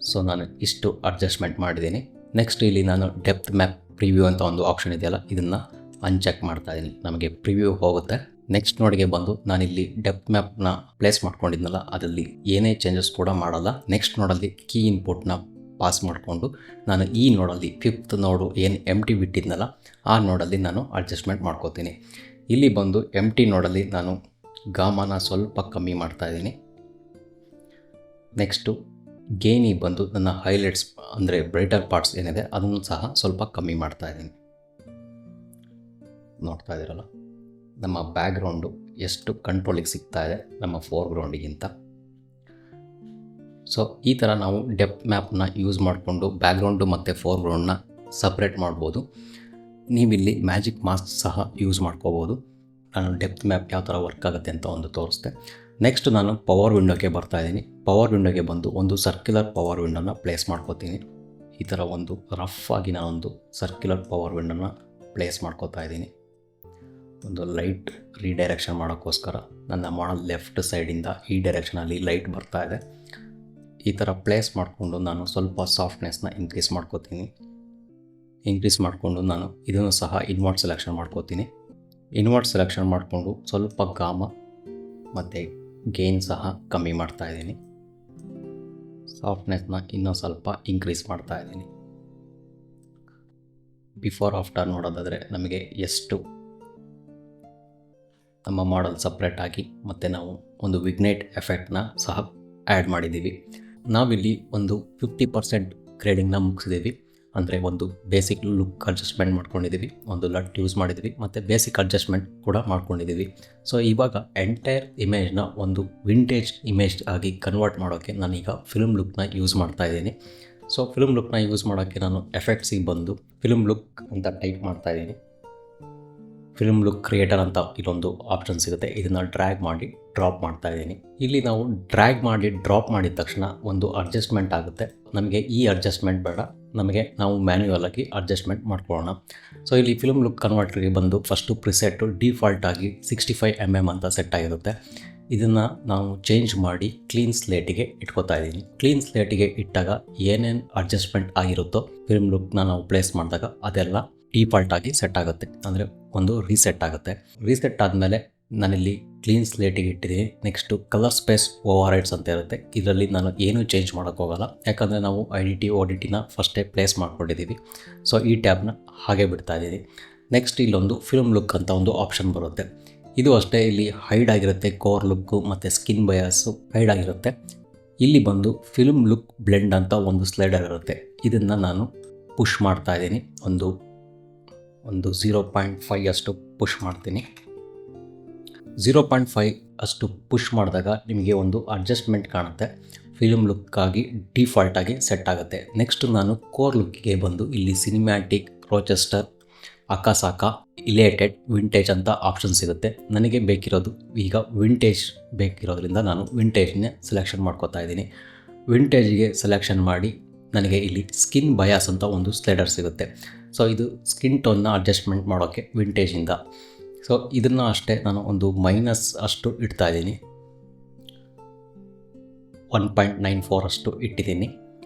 ಸೊ ನಾನು ಇಷ್ಟು ಅಡ್ಜಸ್ಟ್ಮೆಂಟ್ ಮಾಡಿದ್ದೀನಿ. ನೆಕ್ಸ್ಟ್ ಇಲ್ಲಿ ನಾನು ಡೆಪ್ತ್ ಮ್ಯಾಪ್ ಪ್ರಿವ್ಯೂ ಅಂತ ಒಂದು ಆಪ್ಷನ್ ಇದೆಯಲ್ಲ, ಇದನ್ನು ಅನ್ಚೆಕ್ ಮಾಡ್ತಾ ಇದ್ದೀನಿ, ನಮಗೆ ಪ್ರಿವ್ಯೂ ಹೋಗುತ್ತೆ. ನೆಕ್ಸ್ಟ್ ನೋಡಿಗೆ ಬಂದು ನಾನಿಲ್ಲಿ ಡೆಪ್ತ್ ಮ್ಯಾಪ್ನ ಪ್ಲೇಸ್ ಮಾಡ್ಕೊಂಡಿದ್ನಲ್ಲ, ಅದರಲ್ಲಿ ಏನೇ ಚೇಂಜಸ್ ಕೂಡ ಮಾಡಲ್ಲ. ನೆಕ್ಸ್ಟ್ ನೋಡಲ್ಲಿ ಕೀ ಇನ್ಪುಟ್ನ ಪಾಸ್ ಮಾಡಿಕೊಂಡು ನಾನು ಈ ನೋಡಲ್ಲಿ 5th ನೋಡು ಏನು ಎಂಟಿ ಬಿಟ್ಟಿದ್ನಲ್ಲ ಆ ನೋಡಲ್ಲಿ ನಾನು ಅಡ್ಜಸ್ಟ್ಮೆಂಟ್ ಮಾಡ್ಕೋತೀನಿ. ಇಲ್ಲಿ ಬಂದು ಎಂಟಿ ನೋಡಲ್ಲಿ ನಾನು ಗಾಮನ ಸ್ವಲ್ಪ ಕಮ್ಮಿ ಮಾಡ್ತಾ ಇದ್ದೀನಿ. ನೆಕ್ಸ್ಟು ಗೇನಿಗೆ ಬಂದು ನನ್ನ ಹೈಲೈಟ್ಸ್ ಅಂದರೆ ಬ್ರೈಟರ್ ಪಾರ್ಟ್ಸ್ ಏನಿದೆ ಅದನ್ನು ಸಹ ಸ್ವಲ್ಪ ಕಮ್ಮಿ ಮಾಡ್ತಾ ಇದ್ದೀನಿ. ನೋಡ್ತಾ ಇದ್ದೀರಲ್ಲ, ನಮ್ಮ ಬ್ಯಾಕ್ಗ್ರೌಂಡು ಎಷ್ಟು ಕಂಟ್ರೋಲಿಗೆ ಸಿಗ್ತಾ ಇದೆ ನಮ್ಮ ಫೋರ್ಗ್ರೌಂಡಿಗಿಂತ. ಸೊ ಈ ಥರ ನಾವು ಡೆಪ್ತ್ ಮ್ಯಾಪ್ನ ಯೂಸ್ ಮಾಡಿಕೊಂಡು ಬ್ಯಾಕ್ಗ್ರೌಂಡು ಮತ್ತು ಫೋರ್ಗ್ರೌಂಡ್ನ ಸಪ್ರೇಟ್ ಮಾಡ್ಬೋದು. ನೀವಿಲ್ಲಿ ಮ್ಯಾಜಿಕ್ ಮಾಸ್ಕ್ ಸಹ ಯೂಸ್ ಮಾಡ್ಕೋಬೋದು. ನಾನು ಡೆಪ್ತ್ ಮ್ಯಾಪ್ ಯಾವ ಥರ ವರ್ಕ್ ಆಗುತ್ತೆ ಅಂತ ಒಂದು ತೋರಿಸ್ದೆ. ನೆಕ್ಸ್ಟ್ ನಾನು ಪವರ್ ವಿಂಡೋಗೆ ಬರ್ತಾ ಇದ್ದೀನಿ. ಪವರ್ ವಿಂಡೋಗೆ ಬಂದು ಒಂದು ಸರ್ಕ್ಯುಲರ್ ಪವರ್ ವಿಂಡೋನ ಪ್ಲೇಸ್ ಮಾಡ್ಕೋತೀನಿ. ಈ ಥರ ಒಂದು ರಫ್ ಆಗಿ ನಾನೊಂದು ಸರ್ಕ್ಯುಲರ್ ಪವರ್ ವಿಂಡೋನ ಪ್ಲೇಸ್ ಮಾಡ್ಕೋತಾ ಇದ್ದೀನಿ. ಒಂದು ಲೈಟ್ ರೀಡೈರೆಕ್ಷನ್ ಮಾಡೋಕ್ಕೋಸ್ಕರ ನನ್ನ ಮಾಡಲ್ ಲೆಫ್ಟ್ ಸೈಡಿಂದ ಈ ಡೈರೆಕ್ಷನಲ್ಲಿ ಲೈಟ್ ಬರ್ತಾ ಇದೆ. ಈ ಥರ ಪ್ಲೇಸ್ ಮಾಡಿಕೊಂಡು ನಾನು ಸ್ವಲ್ಪ ಸಾಫ್ಟ್ನೆಸ್ನ ಇನ್ಕ್ರೀಸ್ ಮಾಡ್ಕೋತೀನಿ. ಇನ್ಕ್ರೀಸ್ ಮಾಡಿಕೊಂಡು ನಾನು ಇದನ್ನು ಸಹ ಇನ್ವರ್ಟ್ ಸೆಲೆಕ್ಷನ್ ಮಾಡ್ಕೋತೀನಿ. ಇನ್ವರ್ಟ್ ಸೆಲೆಕ್ಷನ್ ಮಾಡಿಕೊಂಡು ಸ್ವಲ್ಪ ಗಾಮ ಮತ್ತು ಗೇನ್ ಸಹ ಕಮ್ಮಿ ಮಾಡ್ತಾ ಇದ್ದೀನಿ. ಸಾಫ್ಟ್ನೆಸ್ನ ಇನ್ನೂ ಸ್ವಲ್ಪ ಇನ್ಕ್ರೀಸ್ ಮಾಡ್ತಾ ಇದ್ದೀನಿ. ಬಿಫೋರ್ ಆಫ್ಟರ್ ನೋಡೋದಾದರೆ ನಮಗೆ ಎಷ್ಟು ನಮ್ಮ ಮಾಡಲ್ ಸಪ್ರೇಟಾಗಿ ಮತ್ತು ನಾವು ಒಂದು ವಿಗ್ನೇಟ್ ಎಫೆಕ್ಟ್ನ ಸಹ ಆ್ಯಡ್ ಮಾಡಿದ್ದೀವಿ. ನಾವಿಲ್ಲಿ ಒಂದು 50% ಗ್ರೇಡಿಂಗ್ನ ಮುಗಿಸಿದ್ದೀವಿ. ಅಂದರೆ ಒಂದು ಬೇಸಿಕ್ ಲುಕ್ ಅಡ್ಜಸ್ಟ್ಮೆಂಟ್ ಮಾಡ್ಕೊಂಡಿದ್ದೀವಿ, ಒಂದು ಲಟ್ ಯೂಸ್ ಮಾಡಿದ್ದೀವಿ ಮತ್ತು ಬೇಸಿಕ್ ಅಡ್ಜಸ್ಟ್ಮೆಂಟ್ ಕೂಡ ಮಾಡ್ಕೊಂಡಿದ್ದೀವಿ. ಸೊ ಇವಾಗ ಎಂಟೈರ್ ಇಮೇಜ್ನ ಒಂದು ವಿಂಟೇಜ್ ಇಮೇಜ್ ಆಗಿ ಕನ್ವರ್ಟ್ ಮಾಡೋಕ್ಕೆ ನಾನೀಗ ಫಿಲ್ಮ್ ಲುಕ್ನ ಯೂಸ್ ಮಾಡ್ತಾ ಇದ್ದೀನಿ. ಸೊ ಫಿಲ್ಮ್ ಲುಕ್ನ ಯೂಸ್ ಮಾಡೋಕ್ಕೆ ನಾನು ಎಫೆಕ್ಟ್ಸಿಗೆ ಬಂದು ಫಿಲ್ಮ್ ಲುಕ್ ಅಂತ ಟೈಪ್ ಮಾಡ್ತಾ ಇದ್ದೀನಿ. ಫಿಲ್ಮ್ ಲುಕ್ ಕ್ರಿಯೇಟರ್ ಅಂತ ಇಲ್ಲೊಂದು ಆಪ್ಷನ್ ಸಿಗುತ್ತೆ. ಇದನ್ನು ಡ್ರ್ಯಾಗ್ ಮಾಡಿ ಡ್ರಾಪ್ ಮಾಡ್ತಾ ಇದ್ದೀನಿ. ಇಲ್ಲಿ ನಾವು ಡ್ರ್ಯಾಗ್ ಮಾಡಿ ಡ್ರಾಪ್ ಮಾಡಿದ ತಕ್ಷಣ ಒಂದು ಅಡ್ಜಸ್ಟ್ಮೆಂಟ್ ಆಗುತ್ತೆ. ನಮಗೆ ಈ ಅಡ್ಜಸ್ಟ್ಮೆಂಟ್ ಬೇಡ, ನಾವು ಮ್ಯಾನ್ಯುಯಲ್ ಆಗಿ ಅಡ್ಜಸ್ಟ್ಮೆಂಟ್ ಮಾಡ್ಕೊಳ್ಳೋಣ. ಸೊ ಇಲ್ಲಿ ಫಿಲ್ಮ್ ಲುಕ್ ಕನ್ವರ್ಟರ್ಗೆ ಬಂದು ಫಸ್ಟು ಪ್ರಿಸೆಟ್ಟು ಡಿಫಾಲ್ಟ್ ಆಗಿ 65mm ಅಂತ ಸೆಟ್ ಆಗಿರುತ್ತೆ. ಇದನ್ನು ನಾವು ಚೇಂಜ್ ಮಾಡಿ ಕ್ಲೀನ್ ಸ್ಲೇಟಿಗೆ ಇಟ್ಕೋತಾ ಇದ್ದೀನಿ. ಕ್ಲೀನ್ ಸ್ಲೇಟಿಗೆ ಇಟ್ಟಾಗ ಏನೇನು ಅಡ್ಜಸ್ಟ್ಮೆಂಟ್ ಆಗಿರುತ್ತೋ ಫಿಲ್ಮ್ ಲುಕ್ನ ನಾವು ಪ್ಲೇಸ್ ಮಾಡಿದಾಗ ಅದೆಲ್ಲ ಡಿಫಾಲ್ಟ್ ಆಗಿ ಸೆಟ್ ಆಗುತ್ತೆ, ಅಂದರೆ ಒಂದು ರೀಸೆಟ್ ಆಗುತ್ತೆ. ರೀಸೆಟ್ ಆದಮೇಲೆ ನಾನಿಲ್ಲಿ ಕ್ಲೀನ್ ಸ್ಲೇಟಿಗೆ ಇಟ್ಟಿದ್ದೀನಿ. Next colour space over rides ಅಂತ ಇರುತ್ತೆ. ಇದರಲ್ಲಿ ನಾನು ಏನೂ ಚೇಂಜ್ ಮಾಡೋಕ್ಕೋಗಲ್ಲ, ಯಾಕಂದರೆ ನಾವು ಐಡಿಟಿ ODTನ ಫಸ್ಟೇ ಪ್ಲೇಸ್ ಮಾಡ್ಕೊಂಡಿದ್ದೀವಿ. ಸೊ ಈ ಟ್ಯಾಬ್ನ ಹಾಗೆ ಬಿಡ್ತಾ ಇದ್ದೀನಿ. ನೆಕ್ಸ್ಟ್ ಇಲ್ಲೊಂದು ಫಿಲ್ಮ್ ಲುಕ್ ಅಂತ ಒಂದು ಆಪ್ಷನ್ ಬರುತ್ತೆ. ಇದು ಅಷ್ಟೇ, ಇಲ್ಲಿ ಹೈಡ್ ಆಗಿರುತ್ತೆ ಕೋರ್ ಲುಕ್ಕು ಮತ್ತು ಸ್ಕಿನ್ ಬಯಾಸು ಹೈಡ್ ಆಗಿರುತ್ತೆ. ಇಲ್ಲಿ ಬಂದು ಫಿಲ್ಮ್ ಲುಕ್ ಬ್ಲೆಂಡ್ ಅಂತ ಒಂದು ಸ್ಲೈಡರ್ ಇರುತ್ತೆ. ಇದನ್ನು ನಾನು ಪುಷ್ ಮಾಡ್ತಾ ಇದ್ದೀನಿ. ಒಂದು 0.5 ಅಷ್ಟು ಪುಷ್ ಮಾಡ್ತೀನಿ. 0.5 ಅಷ್ಟು ಪುಷ್ ಮಾಡಿದಾಗ ನಿಮಗೆ ಒಂದು ಅಡ್ಜಸ್ಟ್ಮೆಂಟ್ ಕಾಣುತ್ತೆ. ಫಿಲ್ಮ್ ಲುಕ್ಕಾಗಿ ಡಿಫಾಲ್ಟಾಗಿ ಸೆಟ್ ಆಗುತ್ತೆ. ನೆಕ್ಸ್ಟ್ ನಾನು ಕೋರ್ ಲುಕ್ಕಿಗೆ ಬಂದು ಇಲ್ಲಿ ಸಿನಿಮ್ಯಾಟಿಕ್, ರೋಚೆಸ್ಟರ್, ಅಕಾಸಾಕ, ಇಲೇಟೆಡ್, ವಿಂಟೇಜ್ ಅಂತ ಆಪ್ಷನ್ ಸಿಗುತ್ತೆ. ನನಗೆ ಬೇಕಿರೋದು ಈಗ ವಿಂಟೇಜ್ ಬೇಕಿರೋದ್ರಿಂದ ನಾನು ವಿಂಟೇಜ್ನೇ ಸೆಲೆಕ್ಷನ್ ಮಾಡ್ಕೋತಾ ಇದ್ದೀನಿ. ವಿಂಟೇಜ್ಗೆ ಸೆಲೆಕ್ಷನ್ ಮಾಡಿ ನನಗೆ ಇಲ್ಲಿ ಸ್ಕಿನ್ ಬಯಾಸ್ ಅಂತ ಒಂದು ಸ್ಲೈಡರ್ ಸಿಗುತ್ತೆ. ಸೊ ಇದು ಸ್ಕಿನ್ ಟೋನ್ನ ಅಡ್ಜಸ್ಟ್ಮೆಂಟ್ ಮಾಡೋಕ್ಕೆ ವಿಂಟೇಜಿಂದ. ಸೊ ಇದನ್ನು ಅಷ್ಟೇ ನಾನು ಒಂದು ಮೈನಸ್ ಅಷ್ಟು ಇಡ್ತಾ ಇದ್ದೀನಿ. 1.94 ಅಷ್ಟು ಇಟ್ಟಿದ್ದೀನಿ.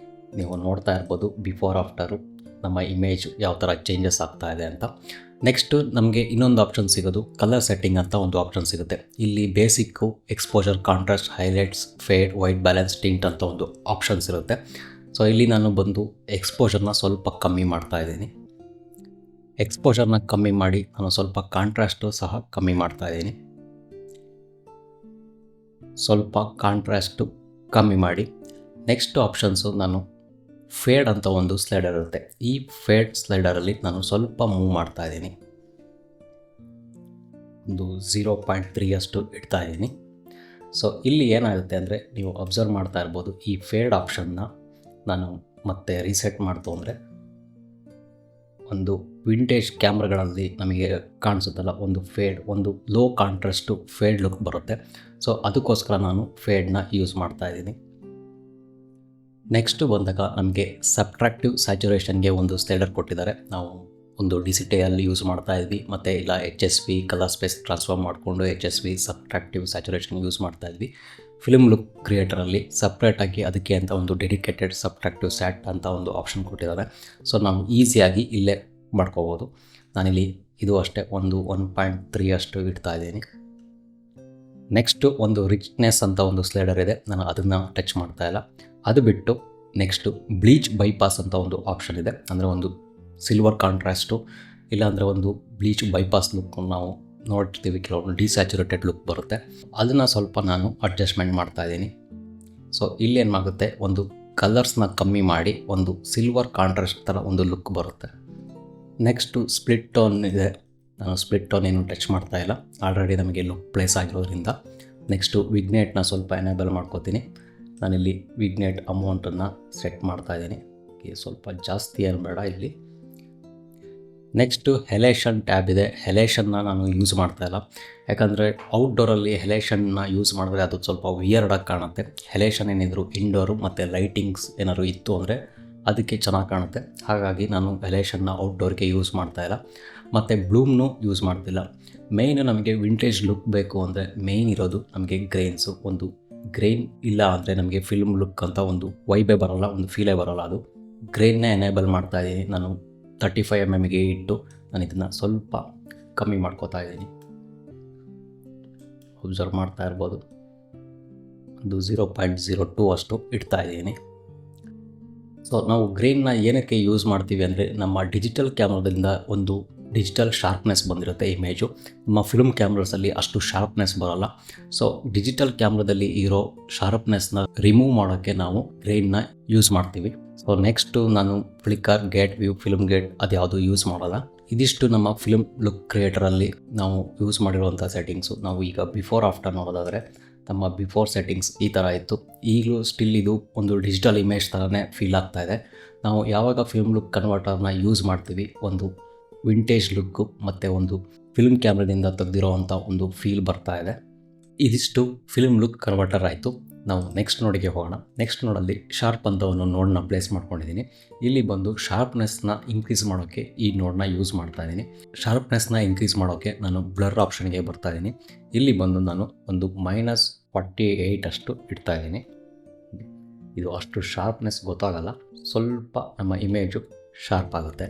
ನೀವು ನೋಡ್ತಾ ಇರ್ಬೋದು ಬಿಫೋರ್ ಆಫ್ಟರು ನಮ್ಮ ಇಮೇಜ್ ಯಾವ ಥರ ಚೇಂಜಸ್ ಆಗ್ತಾ ಇದೆ ಅಂತ. ನೆಕ್ಸ್ಟು ನಮಗೆ ಇನ್ನೊಂದು ಆಪ್ಷನ್ ಸಿಗೋದು ಕಲರ್ ಸೆಟ್ಟಿಂಗ್ ಅಂತ ಒಂದು ಆಪ್ಷನ್ ಸಿಗುತ್ತೆ. ಇಲ್ಲಿ basic, exposure, contrast, highlights, fade, white balance, tint ಅಂತ ಒಂದು ಆಪ್ಷನ್ಸ್ ಇರುತ್ತೆ. ಸೊ ಇಲ್ಲಿ ನಾನು ಬಂದು ಎಕ್ಸ್ಪೋಜರ್ನ ಸ್ವಲ್ಪ ಕಮ್ಮಿ ಮಾಡ್ತಾ ಇದ್ದೀನಿ. ಎಕ್ಸ್ಪೋಜರ್ನ ಕಮ್ಮಿ ಮಾಡಿ ನಾನು ಸ್ವಲ್ಪ ಕಾಂಟ್ರಾಸ್ಟು ಸಹ ಕಮ್ಮಿ ಮಾಡ್ತಾ ಇದ್ದೀನಿ. ಸ್ವಲ್ಪ ಕಾಂಟ್ರಾಸ್ಟು ಕಮ್ಮಿ ಮಾಡಿ ನೆಕ್ಸ್ಟ್ ಆಪ್ಷನ್ಸು ನಾನು ಫೇಡ್ ಅಂತ ಒಂದು ಸ್ಲೈಡರ್ ಇರುತ್ತೆ. ಈ ಫೇಡ್ ಸ್ಲೈಡರಲ್ಲಿ ನಾನು ಸ್ವಲ್ಪ ಮೂವ್ ಮಾಡ್ತಾ ಇದ್ದೀನಿ. ಒಂದು 0.3 ಅಷ್ಟು ಇಡ್ತಾ ಇದ್ದೀನಿ. ಸೊ ಇಲ್ಲಿ ಏನಾಗುತ್ತೆ ಅಂದರೆ ನೀವು ಅಬ್ಸರ್ವ್ ಮಾಡ್ತಾ ಇರ್ಬೋದು, ಈ ಫೇಡ್ ಆಪ್ಷನ್ನ ನಾನು ಮತ್ತೆ ರೀಸೆಟ್ ಮಾಡ್ತು ಅಂದರೆ ಒಂದು ವಿಂಟೇಜ್ ಕ್ಯಾಮ್ರಾಗಳಲ್ಲಿ ನಮಗೆ ಕಾಣಿಸುತ್ತಲ್ಲ, ಒಂದು ಫೇಡ್, ಒಂದು ಲೋ ಕಾಂಟ್ರಾಸ್ಟು ಫೇಡ್ ಲುಕ್ ಬರುತ್ತೆ. ಸೊ ಅದಕ್ಕೋಸ್ಕರ ನಾನು ಫೇಡ್ನ ಯೂಸ್ ಮಾಡ್ತಾ ಇದ್ದೀನಿ. ನೆಕ್ಸ್ಟು ಬಂದಾಗ ನಮಗೆ ಸಬ್ಟ್ರಾಕ್ಟಿವ್ ಸ್ಯಾಚುರೇಷನ್ಗೆ ಒಂದು ಸ್ಲೈಡರ್ ಕೊಟ್ಟಿದ್ದಾರೆ. ನಾವು ಒಂದು ಡಿಸಿಟಿಯಲ್ಲಿ ಯೂಸ್ ಮಾಡ್ತಾ ಇದ್ವಿ, ಮತ್ತು ಇಲ್ಲ HSV ಕಲರ್ ಸ್ಪೇಸ್ ಟ್ರಾನ್ಸ್ಫಾರ್ಮ್ ಮಾಡಿಕೊಂಡು HSV ಸಬ್ಟ್ರಾಕ್ಟಿವ್ ಸ್ಯಾಚುರೇಷನ್ ಯೂಸ್ ಮಾಡ್ತಾ ಇದ್ವಿ. ಫಿಲ್ಮ್ ಲುಕ್ ಕ್ರಿಯೇಟರಲ್ಲಿ ಸಪ್ರೇಟಾಗಿ ಅದಕ್ಕೆ ಅಂತ ಒಂದು ಡೆಡಿಕೇಟೆಡ್ ಸಬ್ಟ್ರಾಕ್ಟಿವ್ ಸ್ಯಾಟ್ ಅಂತ ಒಂದು ಆಪ್ಷನ್ ಕೊಟ್ಟಿದ್ದಾರೆ. ಸೊ ನಾವು ಈಸಿಯಾಗಿ ಇಲ್ಲೇ ಮಾಡ್ಕೋಬೋದು. ನಾನಿಲ್ಲಿ ಇದು ಅಷ್ಟೇ ಒಂದು 1.3 ಅಷ್ಟು ಇಡ್ತಾ ಇದ್ದೀನಿ. ನೆಕ್ಸ್ಟು ಒಂದು ರಿಚ್ನೆಸ್ ಅಂತ ಒಂದು ಸ್ಲೈಡರ್ ಇದೆ, ನಾನು ಅದನ್ನು ಟಚ್ ಮಾಡ್ತಾ ಇಲ್ಲ. ಅದು ಬಿಟ್ಟು ನೆಕ್ಸ್ಟು ಬ್ಲೀಚ್ ಬೈಪಾಸ್ ಅಂತ ಒಂದು ಆಪ್ಷನ್ ಇದೆ. ಅಂದರೆ ಒಂದು ಸಿಲ್ವರ್ ಕಾಂಟ್ರಾಸ್ಟು ಇಲ್ಲಾಂದರೆ ಒಂದು ಬ್ಲೀಚ್ ಬೈಪಾಸ್ ಲುಕ್ ನಾವು ನೋಡ್ತೀವಿ, ಕೆಲವೊಂದು ಡಿಸ್ಯಾಚುರೇಟೆಡ್ ಲುಕ್ ಬರುತ್ತೆ. ಅದನ್ನು ಸ್ವಲ್ಪ ನಾನು ಅಡ್ಜಸ್ಟ್ಮೆಂಟ್ ಮಾಡ್ತಾ ಇದ್ದೀನಿ. ಸೊ ಇಲ್ಲೇನಾಗುತ್ತೆ, ಒಂದು ಕಲರ್ಸ್ನ ಕಮ್ಮಿ ಮಾಡಿ ಒಂದು ಸಿಲ್ವರ್ ಕಾಂಟ್ರಾಸ್ಟ್ ಥರ ಒಂದು ಲುಕ್ ಬರುತ್ತೆ. ನೆಕ್ಸ್ಟು ಸ್ಪ್ಲಿಟ್ ಟೋನ್ ಇದೆ, ನಾನು ಸ್ಪ್ಲಿಟ್ ಟೋನ್ ಏನು ಟಚ್ ಮಾಡ್ತಾ ಇಲ್ಲ, ಆಲ್ರೆಡಿ ನಮಗೆ ಲುಕ್ ಪ್ಲೇಸ್ ಆಗಿರೋದ್ರಿಂದ. ನೆಕ್ಸ್ಟು ವಿಗ್ನೇಟ್ನ ಸ್ವಲ್ಪ ಎನೇಬಲ್ ಮಾಡ್ಕೋತೀನಿ. ನಾನಿಲ್ಲಿ ವಿಗ್ನೇಟ್ ಅಮೌಂಟನ್ನು ಸೆಟ್ ಮಾಡ್ತಾ ಇದ್ದೀನಿ, ಸ್ವಲ್ಪ ಜಾಸ್ತಿ ಏನು ಬೇಡ ಇಲ್ಲಿ. ನೆಕ್ಸ್ಟು ಹೆಲೇಷನ್ ಟ್ಯಾಬ್ ಇದೆ. ಹೆಲೇಷನ್ನ ನಾನು ಯೂಸ್ ಮಾಡ್ತಾಯಿಲ್ಲ, ಯಾಕಂದರೆ ಔಟ್ಡೋರಲ್ಲಿ ಹೆಲೇಷನ್ನ ಯೂಸ್ ಮಾಡಿದ್ರೆ ಅದು ಸ್ವಲ್ಪ ವಿಯರ್ಡಾಗಿ ಕಾಣುತ್ತೆ. ಹೆಲೇಷನ್ ಏನಿದ್ರು ಇಂಡೋರು ಮತ್ತು ಲೈಟಿಂಗ್ಸ್ ಏನಾದ್ರು ಇತ್ತು ಅಂದರೆ ಅದಕ್ಕೆ ಚೆನ್ನಾಗಿ ಕಾಣುತ್ತೆ. ಹಾಗಾಗಿ ನಾನು ಹೆಲೇಷನ್ನ ಔಟ್ಡೋರ್ಗೆ ಯೂಸ್ ಮಾಡ್ತಾಯಿಲ್ಲ, ಮತ್ತು ಬ್ಲೂಮ್ನು ಯೂಸ್ ಮಾಡ್ತಿಲ್ಲ. ಮೇಯ್ನು ನಮಗೆ ವಿಂಟೇಜ್ ಲುಕ್ ಬೇಕು ಅಂದರೆ ಮೇಯ್ನ್ ಇರೋದು ನಮಗೆ ಗ್ರೇನ್ಸು. ಒಂದು ಗ್ರೇನ್ ಇಲ್ಲ ಅಂದರೆ ನಮಗೆ ಫಿಲ್ಮ್ ಲುಕ್ ಅಂತ ಒಂದು ವೈಬೇ ಬರೋಲ್ಲ, ಒಂದು ಫೀಲೇ ಬರೋಲ್ಲ. ಅದು ಗ್ರೇನ್ನೇ ಎನೇಬಲ್ ಮಾಡ್ತಾಯಿದ್ದೀನಿ ನಾನು. 35mm ಇಟ್ಟು ನಾನು ಇದನ್ನು ಸ್ವಲ್ಪ ಕಮ್ಮಿ ಮಾಡ್ಕೋತಾ ಇದ್ದೀನಿ. ಅಬ್ಸರ್ವ್ ಮಾಡ್ತಾ ಇರ್ಬೋದು. ಒಂದು 0.02 ಅಷ್ಟು ಇಡ್ತಾ ಇದ್ದೀನಿ. ಸೊ ನಾವು ಗ್ರೇನ್ನ ಏನಕ್ಕೆ ಯೂಸ್ ಮಾಡ್ತೀವಿ ಅಂದರೆ ನಮ್ಮ ಡಿಜಿಟಲ್ ಕ್ಯಾಮ್ರಾದಿಂದ ಒಂದು ಡಿಜಿಟಲ್ ಶಾರ್ಪ್ನೆಸ್ ಬಂದಿರುತ್ತೆ ಇಮೇಜು. ನಮ್ಮ ಫಿಲ್ಮ್ ಕ್ಯಾಮ್ರಾಸಲ್ಲಿ ಅಷ್ಟು ಶಾರ್ಪ್ನೆಸ್ ಬರೋಲ್ಲ. ಸೊ ಡಿಜಿಟಲ್ ಕ್ಯಾಮ್ರಾದಲ್ಲಿ ಇರೋ ಶಾರ್ಪ್ನೆಸ್ನ ರಿಮೂವ್ ಮಾಡೋಕ್ಕೆ ನಾವು ಗ್ರೇನ್ನ ಯೂಸ್ ಮಾಡ್ತೀವಿ. ಸೊ ನೆಕ್ಸ್ಟು ನಾನು flicker, gate view, film gate ಅದ್ಯಾವುದು ಯೂಸ್ ಮಾಡೋಲ್ಲ. ಇದಿಷ್ಟು ನಮ್ಮ ಫಿಲ್ಮ್ ಲುಕ್ ಕ್ರಿಯೇಟರಲ್ಲಿ ನಾವು ಯೂಸ್ ಮಾಡಿರುವಂಥ ಸೆಟ್ಟಿಂಗ್ಸು. ನಾವು ಈಗ ಬಿಫೋರ್ ಆಫ್ಟರ್ ನೋಡೋದಾದರೆ ನಮ್ಮ ಬಿಫೋರ್ ಸೆಟ್ಟಿಂಗ್ಸ್ ಈ ಥರ ಇತ್ತು. ಈಗಲೂ ಸ್ಟಿಲ್ ಇದು ಒಂದು ಡಿಜಿಟಲ್ ಇಮೇಜ್ ಥರನೇ ಫೀಲ್ ಆಗ್ತಾ ಇದೆ. ನಾವು ಯಾವಾಗ ಫಿಲ್ಮ್ ಲುಕ್ ಕನ್ವರ್ಟರ್ನ ಯೂಸ್ ಮಾಡ್ತೀವಿ, ಒಂದು ವಿಂಟೇಜ್ ಲುಕ್ಕು ಮತ್ತು ಒಂದು ಫಿಲ್ಮ್ ಕ್ಯಾಮ್ರಾದಿಂದ ತೆಗೆದಿರೋವಂಥ ಒಂದು ಫೀಲ್ ಬರ್ತಾ ಇದೆ. ಇದಿಷ್ಟು ಫಿಲ್ಮ್ ಲುಕ್ ಕನ್ವರ್ಟರ್ ಆಯಿತು. ನಾವು ನೆಕ್ಸ್ಟ್ ನೋಡಿಗೆ ಹೋಗೋಣ. ನೆಕ್ಸ್ಟ್ ನೋಡಲ್ಲಿ ಶಾರ್ಪ್ ಅಂತ ಒಂದು ನೋಡ್ನ ಪ್ಲೇಸ್ ಮಾಡ್ಕೊಂಡಿದ್ದೀನಿ. ಇಲ್ಲಿ ಬಂದು ಶಾರ್ಪ್ನೆಸ್ನ ಇನ್ಕ್ರೀಸ್ ಮಾಡೋಕ್ಕೆ ಈ ನೋಡ್ನ ಯೂಸ್ ಮಾಡ್ತಾ ಇದ್ದೀನಿ. ಶಾರ್ಪ್ನೆಸ್ನ ಇನ್ಕ್ರೀಸ್ ಮಾಡೋಕ್ಕೆ ನಾನು ಬ್ಲರ್ ಆಪ್ಷನ್ಗೆ ಬರ್ತಾ ಇದ್ದೀನಿ. ಇಲ್ಲಿ ಬಂದು ನಾನು ಒಂದು -48 ಅಷ್ಟು ಇಡ್ತಾ ಇದ್ದೀನಿ. ಇದು ಅಷ್ಟು ಶಾರ್ಪ್ನೆಸ್ ಗೊತ್ತಾಗಲ್ಲ, ಸ್ವಲ್ಪ ನಮ್ಮ ಇಮೇಜು ಶಾರ್ಪ್ ಆಗುತ್ತೆ.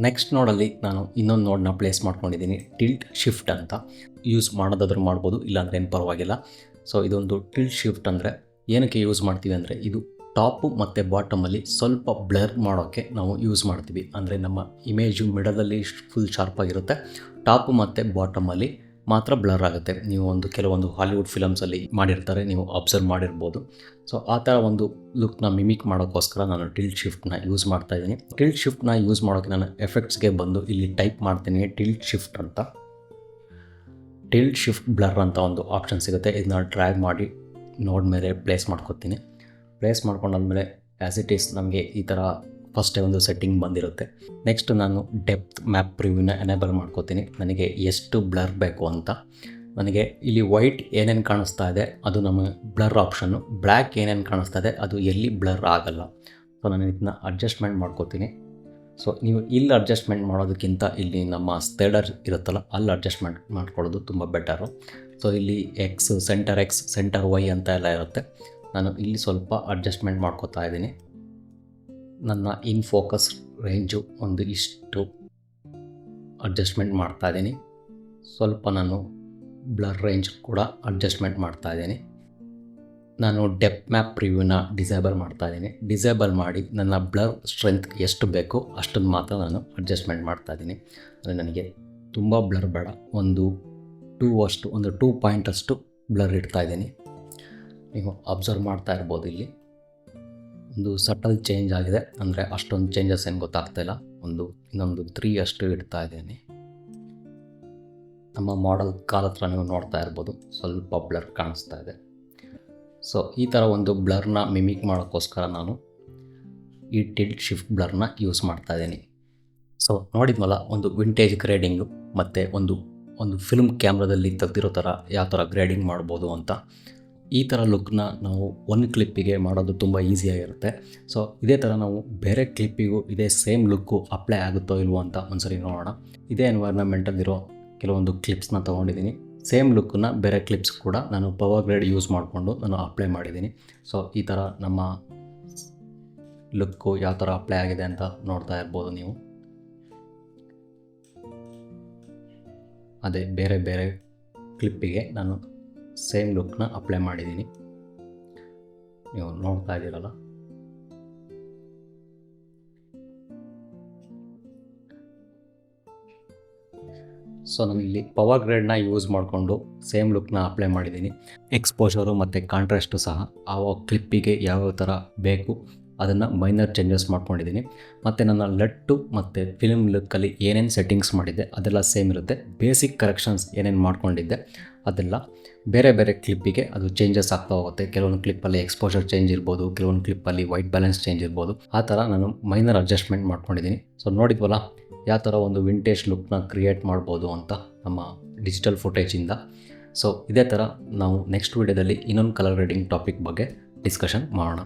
ನೆಕ್ಸ್ಟ್ ನೋಡಲ್ಲಿ ನಾನು ಇನ್ನೊಂದು ನೋಡ್ನ ಪ್ಲೇಸ್ ಮಾಡ್ಕೊಂಡಿದ್ದೀನಿ, ಟಿಲ್ಟ್ ಶಿಫ್ಟ್ ಅಂತ. ಯೂಸ್ ಮಾಡೋದಾದ್ರೂ ಮಾಡ್ಬೋದು, ಇಲ್ಲಾಂದ್ರೆ ಏನು ಪರವಾಗಿಲ್ಲ. ಸೊ ಇದೊಂದು ಟಿಲ್ಟ್ ಶಿಫ್ಟ್ ಅಂದರೆ ಏನಕ್ಕೆ ಯೂಸ್ ಮಾಡ್ತೀವಿ ಅಂದರೆ, ಇದು ಟಾಪು ಮತ್ತು ಬಾಟಮಲ್ಲಿ ಸ್ವಲ್ಪ ಬ್ಲರ್ ಮಾಡೋಕ್ಕೆ ನಾವು ಯೂಸ್ ಮಾಡ್ತೀವಿ. ಅಂದರೆ ನಮ್ಮ ಇಮೇಜು ಮಿಡಲಲ್ಲಿ ಫುಲ್ ಶಾರ್ಪಾಗಿರುತ್ತೆ, ಟಾಪು ಮತ್ತು ಬಾಟಮಲ್ಲಿ ಮಾತ್ರ ಬ್ಲರ್ ಆಗುತ್ತೆ. ನೀವು ಕೆಲವೊಂದು ಹಾಲಿವುಡ್ ಫಿಲಮ್ಸಲ್ಲಿ ಮಾಡಿರ್ತಾರೆ, ನೀವು ಅಬ್ಸರ್ವ್ ಮಾಡಿರ್ಬೋದು. ಸೊ ಆ ಥರ ಒಂದು ಲುಕ್ನ ಮಿಮಿಕ್ ಮಾಡೋಕ್ಕೋಸ್ಕರ ನಾನು ಟಿಲ್ಟ್ ಶಿಫ್ಟ್ನ ಯೂಸ್ ಮಾಡ್ತಾ ಇದ್ದೀನಿ. ಟಿಲ್ಟ್ ಶಿಫ್ಟ್ನ ಯೂಸ್ ಮಾಡೋಕ್ಕೆ ನಾನು ಎಫೆಕ್ಟ್ಸ್ಗೆ ಬಂದು ಇಲ್ಲಿ ಟೈಪ್ ಮಾಡ್ತೀನಿ ಟಿಲ್ಟ್ ಶಿಫ್ಟ್ ಅಂತ. ಟಿಲ್ಟ್ ಶಿಫ್ಟ್ ಬ್ಲರ್ ಅಂತ ಒಂದು ಆಪ್ಷನ್ ಸಿಗುತ್ತೆ. ಇದನ್ನ ಡ್ರ್ಯಾಗ್ ಮಾಡಿ ನೋಡ್ ಮೇಲೆ ಪ್ಲೇಸ್ ಮಾಡ್ಕೊತೀನಿ. ಪ್ಲೇಸ್ ಮಾಡ್ಕೊಂಡಾದ್ಮೇಲೆ ಆ್ಯಸ್ ಇಟ್ ಈಸ್ ನಮಗೆ ಈ ಥರ ಫಸ್ಟೇ ಒಂದು ಸೆಟ್ಟಿಂಗ್ ಬಂದಿರುತ್ತೆ. ನೆಕ್ಸ್ಟ್ ನಾನು ಡೆಪ್ತ್ ಮ್ಯಾಪ್ ಪ್ರಿವ್ಯೂನ ಎನೇಬಲ್ ಮಾಡ್ಕೋತೀನಿ, ನನಗೆ ಎಷ್ಟು ಬ್ಲರ್ ಬೇಕು ಅಂತ. ನನಗೆ ಇಲ್ಲಿ ವೈಟ್ ಏನೇನು ಕಾಣಿಸ್ತಾ ಇದೆ ಅದು ನಮ್ಮ ಬ್ಲರ್ ಆಪ್ಷನ್ನು, ಬ್ಲ್ಯಾಕ್ ಏನೇನು ಕಾಣಿಸ್ತಾ ಇದೆ ಅದು ಎಲ್ಲಿ ಬ್ಲರ್ ಆಗಲ್ಲ. ಸೊ ನಾನು ಇದನ್ನ ಅಡ್ಜಸ್ಟ್ಮೆಂಟ್ ಮಾಡ್ಕೋತೀನಿ. ಸೊ ನೀವು ಇಲ್ಲಿ ಅಡ್ಜಸ್ಟ್ಮೆಂಟ್ ಮಾಡೋದಕ್ಕಿಂತ ಇಲ್ಲಿ ನಮ್ಮ ಸ್ಟೇಡರ್ ಇರುತ್ತಲ್ಲ ಅಲ್ಲಿ ಅಡ್ಜಸ್ಟ್ಮೆಂಟ್ ಮಾಡ್ಕೊಳ್ಳೋದು ತುಂಬ ಬೆಟರು. ಸೊ ಇಲ್ಲಿ ಎಕ್ಸ್, ಸೆಂಟರ್ ವೈ ಅಂತ ಎಲ್ಲ ಇರುತ್ತೆ. ನಾನು ಇಲ್ಲಿ ಸ್ವಲ್ಪ ಅಡ್ಜಸ್ಟ್ಮೆಂಟ್ ಮಾಡ್ಕೋತಾ ಇದ್ದೀನಿ. ನನ್ನ ಇನ್ ಫೋಕಸ್ ರೇಂಜು ಒಂದು ಇಷ್ಟು ಅಡ್ಜಸ್ಟ್ಮೆಂಟ್ ಮಾಡ್ತಾ ಇದ್ದೀನಿ. ಸ್ವಲ್ಪ ನಾನು ಬ್ಲರ್ ರೇಂಜ್ ಕೂಡ ಅಡ್ಜಸ್ಟ್ಮೆಂಟ್ ಮಾಡ್ತಾ ಇದ್ದೀನಿ. ನಾನು ಡೆಪ್ತ್ ಮ್ಯಾಪ್ ಪ್ರಿವ್ಯೂನ ಡಿಸೇಬಲ್ ಮಾಡ್ತಾ ಇದ್ದೀನಿ. ಡಿಸೇಬಲ್ ಮಾಡಿ ನನ್ನ ಬ್ಲರ್ ಸ್ಟ್ರೆಂತ್ ಎಷ್ಟು ಬೇಕೋ ಅಷ್ಟನ್ನು ಮಾತ್ರ ನಾನು ಅಡ್ಜಸ್ಟ್ಮೆಂಟ್ ಮಾಡ್ತಾ ಇದ್ದೀನಿ. ಅಂದರೆ ನನಗೆ ತುಂಬ ಬ್ಲರ್ ಬೇಡ, ಒಂದು 2 ಪಾಯಿಂಟ್ ಅಷ್ಟು ಬ್ಲರ್ ಇಡ್ತಾ ಇದ್ದೀನಿ. ನೀವು ಅಬ್ಸರ್ವ್ ಮಾಡ್ತಾ ಇರ್ಬೋದು, ಇಲ್ಲಿ ಒಂದು ಸಟಲ್ ಚೇಂಜ್ ಆಗಿದೆ, ಅಂದರೆ ಅಷ್ಟೊಂದು ಚೇಂಜಸ್ ಏನು ಗೊತ್ತಾಗ್ತಾಯಿಲ್ಲ. ಇನ್ನೊಂದು 3 ಅಷ್ಟು ಇಡ್ತಾ ಇದ್ದೀನಿ. ನಮ್ಮ ಮಾಡೆಲ್ ಕಾಲ ಹತ್ರ ನೀವು ನೋಡ್ತಾ ಇರ್ಬೋದು, ಸ್ವಲ್ಪ ಬ್ಲರ್ ಕಾಣಿಸ್ತಾ ಇದೆ. ಸೊ ಈ ಥರ ಒಂದು ಬ್ಲರ್ನ ಮಿಮಿಕ್ ಮಾಡೋಕ್ಕೋಸ್ಕರ ನಾನು ಈ ಟಿಲ್ಟ್ ಶಿಫ್ಟ್ ಬ್ಲರ್ನ ಯೂಸ್ ಮಾಡ್ತಾ ಇದ್ದೀನಿ. ಸೊ ನೋಡಿದ್ವಲ್ಲ, ಒಂದು ವಿಂಟೇಜ್ ಗ್ರೇಡಿಂಗು ಮತ್ತು ಒಂದು ಫಿಲ್ಮ್ ಕ್ಯಾಮ್ರಾದಲ್ಲಿ ತೆಗೆದಿರೋ ಥರ ಯಾವ ಥರ ಗ್ರೇಡಿಂಗ್ ಮಾಡ್ಬೋದು ಅಂತ. ಈ ಥರ ಲುಕ್ನ ನಾವು ಒಂದು ಕ್ಲಿಪ್ಪಿಗೆ ಮಾಡೋದು ತುಂಬ ಈಸಿಯಾಗಿರುತ್ತೆ. ಸೊ ಇದೇ ಥರ ನಾವು ಬೇರೆ ಕ್ಲಿಪ್ಪಿಗೂ ಇದೇ ಸೇಮ್ ಲುಕ್ಕು ಅಪ್ಲೈ ಆಗುತ್ತೋ ಇಲ್ವೋ ಅಂತ ಒಂದ್ಸರಿ ನೋಡೋಣ. ಇದೇ ಎನ್ವೈರ್ನಮೆಂಟಲ್ಲಿರೋ ಕೆಲವೊಂದು ಕ್ಲಿಪ್ಸ್ನ ತೊಗೊಂಡಿದ್ದೀನಿ. ಸೇಮ್ ಲುಕ್ಕನ್ನ ಬೇರೆ ಕ್ಲಿಪ್ಸ್ ಕೂಡ ನಾನು ಪವರ್ ಗ್ರೇಡ್ ಯೂಸ್ ಮಾಡಿಕೊಂಡು ನಾನು ಅಪ್ಲೈ ಮಾಡಿದ್ದೀನಿ. ಸೊ ಈ ಥರ ನಮ್ಮ ಲುಕ್ಕು ಯಾವ ಥರ ಅಪ್ಲೈ ಆಗಿದೆ ಅಂತ ನೋಡ್ತಾ ಇರ್ಬೋದು ನೀವು. ಅದೇ ಬೇರೆ ಬೇರೆ ಕ್ಲಿಪ್ಪಿಗೆ ನಾನು ಸೇಮ್ ಲುಕ್ನ ಅಪ್ಲೈ ಮಾಡಿದ್ದೀನಿ, ನೀವು ನೋಡ್ತಾ ಇದ್ದೀರಲ್ಲ. ಸೊ ನಾನಿಲ್ಲಿ ಪವರ್ ಗ್ರೇಡ್ನ ಯೂಸ್ ಮಾಡಿಕೊಂಡು ಸೇಮ್ ಲುಕ್ನ ಅಪ್ಲೈ ಮಾಡಿದ್ದೀನಿ. ಎಕ್ಸ್ಪೋಜರು ಮತ್ತು ಕಾಂಟ್ರಾಸ್ಟು ಸಹ ಆ ಕ್ಲಿಪ್ಪಿಗೆ ಯಾವ್ಯಾವ ಥರ ಬೇಕು ಅದನ್ನು ಮೈನರ್ ಚೇಂಜಸ್ ಮಾಡ್ಕೊಂಡಿದ್ದೀನಿ. ಮತ್ತು ನನ್ನ ಲಟ್ಟು ಮತ್ತು ಫಿಲ್ಮ್ ಲುಕ್ಕಲ್ಲಿ ಏನೇನು ಸೆಟ್ಟಿಂಗ್ಸ್ ಮಾಡಿದ್ದೆ ಅದೆಲ್ಲ ಸೇಮ್ ಇರುತ್ತೆ. ಬೇಸಿಕ್ ಕರೆಕ್ಷನ್ಸ್ ಏನೇನು ಮಾಡ್ಕೊಂಡಿದ್ದೆ ಅದೆಲ್ಲ ಬೇರೆ ಬೇರೆ ಕ್ಲಿಪ್ಪಿಗೆ ಅದು ಚೇಂಜಸ್ ಆಗ್ತಾ ಹೋಗುತ್ತೆ. ಕೆಲವೊಂದು ಕ್ಲಿಪ್ಪಲ್ಲಿ ಎಕ್ಸ್ಪೋಜರ್ ಚೇಂಜ್ ಇರ್ಬೋದು, ಕೆಲವೊಂದು ಕ್ಲಿಪ್ಪಲ್ಲಿ ವೈಟ್ ಬ್ಯಾಲೆನ್ಸ್ ಚೇಂಜ್ ಇರ್ಬೋದು. ಆ ಥರ ನಾನು ಮೈನರ್ ಅಡ್ಜಸ್ಟ್ಮೆಂಟ್ ಮಾಡ್ಕೊಂಡಿದ್ದೀನಿ. ಸೊ ನೋಡಿದ್ವಲ್ಲ ಯಾವ ಥರ ಒಂದು ವಿಂಟೇಜ್ ಲುಕ್ನ ಕ್ರಿಯೇಟ್ ಮಾಡ್ಬೋದು ಅಂತ ನಮ್ಮ ಡಿಜಿಟಲ್ ಫುಟೇಜಿಂದ. ಸೊ ಇದೇ ಥರ ನಾವು ನೆಕ್ಸ್ಟ್ ವೀಡಿಯೋದಲ್ಲಿ ಇನ್ನೊಂದು ಕಲರ್ ಗ್ರೇಡಿಂಗ್ ಟಾಪಿಕ್ ಬಗ್ಗೆ ಡಿಸ್ಕಷನ್ ಮಾಡೋಣ.